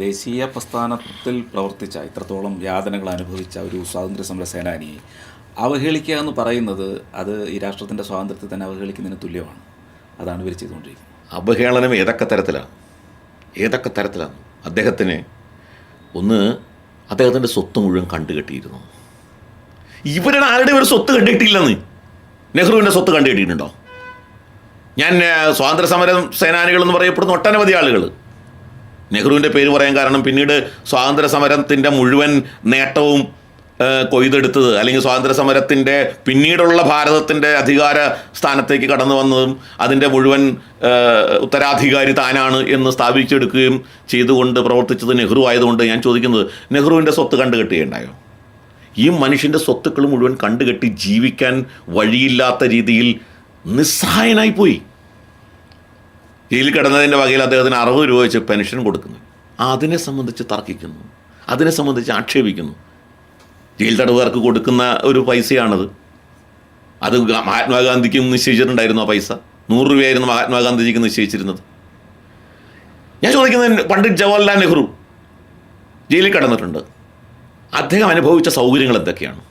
ദേശീയ പ്രസ്ഥാനത്തിൽ പ്രവർത്തിച്ച ഇത്രത്തോളം യാതനകൾ അനുഭവിച്ച ഒരു സ്വാതന്ത്ര്യ സമര സേനാനിയെ അവഹേളിക്കുക എന്ന് പറയുന്നത് അത് ഈ രാഷ്ട്രത്തിൻ്റെ സ്വാതന്ത്ര്യത്തെ തന്നെ അവഹേളിക്കുന്നതിന് തുല്യമാണ്. അതാണ് ഇവർ ചെയ്തുകൊണ്ടിരിക്കുന്നത്. അവഹേളനം ഏതൊക്കെ തരത്തിലാണ് അദ്ദേഹത്തിന് ഒന്ന് അദ്ദേഹത്തിൻ്റെ സ്വത്ത് മുഴുവൻ കണ്ടുകെട്ടിയിരുന്നു. ഇവരുടെ ആരുടെ ഒരു സ്വത്ത് കണ്ടുകെട്ടിയില്ലെന്ന്. നെഹ്റുവിൻ്റെ സ്വത്ത് കണ്ടുകെട്ടിയിട്ടുണ്ടോ? ഞാൻ സ്വാതന്ത്ര്യ സമര സേനാനികൾ എന്ന് പറയപ്പെടുന്ന ഒട്ടനവധി ആളുകൾ, നെഹ്റുവിൻ്റെ പേര് പറയാൻ കാരണം പിന്നീട് സ്വാതന്ത്ര്യ സമരത്തിൻ്റെ മുഴുവൻ നേട്ടവും കൊയ്തെടുത്തത്, അല്ലെങ്കിൽ സ്വാതന്ത്ര്യ സമരത്തിൻ്റെ പിന്നീടുള്ള ഭാരതത്തിൻ്റെ അധികാര സ്ഥാനത്തേക്ക് കടന്നു വന്നതും അതിൻ്റെ മുഴുവൻ ഉത്തരാധികാരി താനാണ് എന്ന് സ്ഥാപിച്ചെടുക്കുകയും ചെയ്തുകൊണ്ട് പ്രവർത്തിച്ചത് നെഹ്റു ആയതുകൊണ്ട് ഞാൻ ചോദിക്കുന്നത്, നെഹ്റുവിൻ്റെ സ്വത്ത് കണ്ടുകെട്ടുകയുണ്ടായോ? ഈ മനുഷ്യൻ്റെ സ്വത്തുക്കൾ മുഴുവൻ കണ്ടുകെട്ടി ജീവിക്കാൻ വഴിയില്ലാത്ത രീതിയിൽ നിസ്സഹായനായിപ്പോയി. ജയിലിൽ കിടന്നതിൻ്റെ വകയിൽ അദ്ദേഹത്തിന് 60 രൂപ വെച്ച് പെൻഷൻ കൊടുക്കുന്നു. അതിനെ സംബന്ധിച്ച് തർക്കിക്കുന്നു, അതിനെ സംബന്ധിച്ച് ആക്ഷേപിക്കുന്നു. ജയിൽ തടവുകാർക്ക് കൊടുക്കുന്ന ഒരു പൈസയാണത്. അത് മഹാത്മാഗാന്ധിക്കും നിശ്ചയിച്ചിട്ടുണ്ടായിരുന്നു. ആ പൈസ 100 രൂപയായിരുന്നു മഹാത്മാഗാന്ധിജിക്ക് നിശ്ചയിച്ചിരുന്നത്. ഞാൻ ചോദിക്കുന്നത്, പണ്ഡിറ്റ് ജവഹർലാൽ നെഹ്റു ജയിലിൽ കിടന്നിട്ടുണ്ട്. അദ്ദേഹം അനുഭവിച്ച സൗകര്യങ്ങൾ എന്തൊക്കെയാണ്?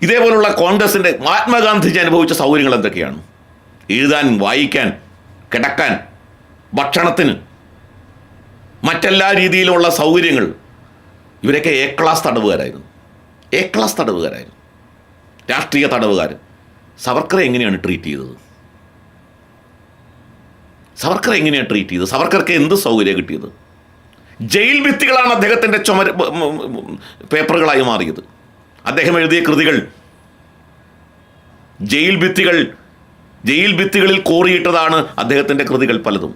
ഇതേപോലുള്ള കോൺഗ്രസിൻ്റെ മഹാത്മാഗാന്ധിജി അനുഭവിച്ച സൗകര്യങ്ങൾ എന്തൊക്കെയാണ്? എഴുതാൻ, വായിക്കാൻ, കിടക്കാൻ, ഭക്ഷണത്തിന്, മറ്റെല്ലാ രീതിയിലുള്ള സൗകര്യങ്ങൾ. ഇവരൊക്കെ എ ക്ലാസ് തടവുകാരായിരുന്നു. രാഷ്ട്രീയ തടവുകാർ. സവർക്കറെ എങ്ങനെയാണ് ട്രീറ്റ് ചെയ്തത്? സവർക്കർക്ക് എന്ത് സൗകര്യം കിട്ടിയത്? ജയിൽ ഭിത്തികളാണ് അദ്ദേഹത്തിൻ്റെ പേപ്പറുകളായി മാറിയത്. അദ്ദേഹം എഴുതിയ കൃതികൾ ജയിൽ ഭിത്തികളിൽ കോറിയിട്ടതാണ് അദ്ദേഹത്തിൻ്റെ കൃതികൾ പലതും.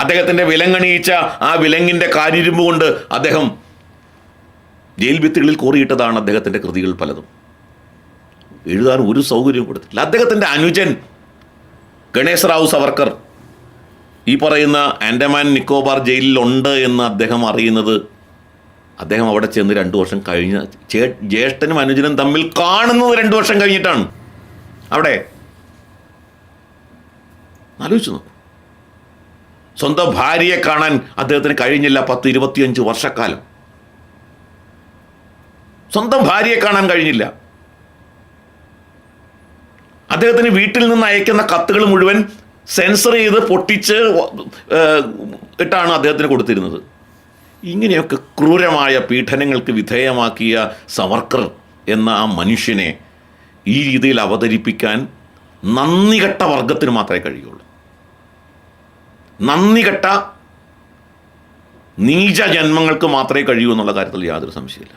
അദ്ദേഹത്തിൻ്റെ വിലങ്ങണിയിച്ച ആ വിലങ്ങിൻ്റെ കാരിരുമ്പ് കൊണ്ട് അദ്ദേഹം ജയിൽ ഭിത്തികളിൽ കോറിയിട്ടതാണ് അദ്ദേഹത്തിൻ്റെ കൃതികൾ പലതും. എഴുതാൻ ഒരു സൗകര്യവും കൊടുത്തില്ല. അദ്ദേഹത്തിൻ്റെ അനുജൻ ഗണേശ് റാവു സവർക്കർ ഈ പറയുന്ന ആൻഡമാൻ നിക്കോബാർ ജയിലിലുണ്ട് എന്ന് അദ്ദേഹം അറിയുന്നത് അദ്ദേഹം അവിടെ ചെന്ന് 2 വർഷം കഴിഞ്ഞ ജ്യേഷ്ഠനും അനുജനും തമ്മിൽ കാണുന്നത് 2 വർഷം കഴിഞ്ഞിട്ടാണ്. അവിടെ ആലോചിച്ചു നോക്കും. സ്വന്തം ഭാര്യയെ കാണാൻ അദ്ദേഹത്തിന് കഴിഞ്ഞില്ല. 10-25 വർഷക്കാലം സ്വന്തം ഭാര്യയെ കാണാൻ കഴിഞ്ഞില്ല. അദ്ദേഹത്തിന് വീട്ടിൽ നിന്ന് അയക്കുന്ന കത്തുകൾ മുഴുവൻ സെൻസർ ചെയ്ത് പൊട്ടിച്ച് ഇട്ടാണ് അദ്ദേഹത്തിന് കൊടുത്തിരുന്നത്. ഇങ്ങനെയൊക്കെ ക്രൂരമായ പീഡനങ്ങൾക്ക് വിധേയമാക്കിയ സവർക്കർ എന്ന ആ മനുഷ്യനെ ഈ രീതിയിൽ അവതരിപ്പിക്കാൻ നന്ദികെട്ട വർഗത്തിന് മാത്രമേ കഴിയുള്ളൂ. നന്ദികെട്ട നീച ജന്മങ്ങൾക്ക് മാത്രമേ കഴിയൂ എന്നുള്ള കാര്യത്തിൽ യാതൊരു സംശയമില്ല.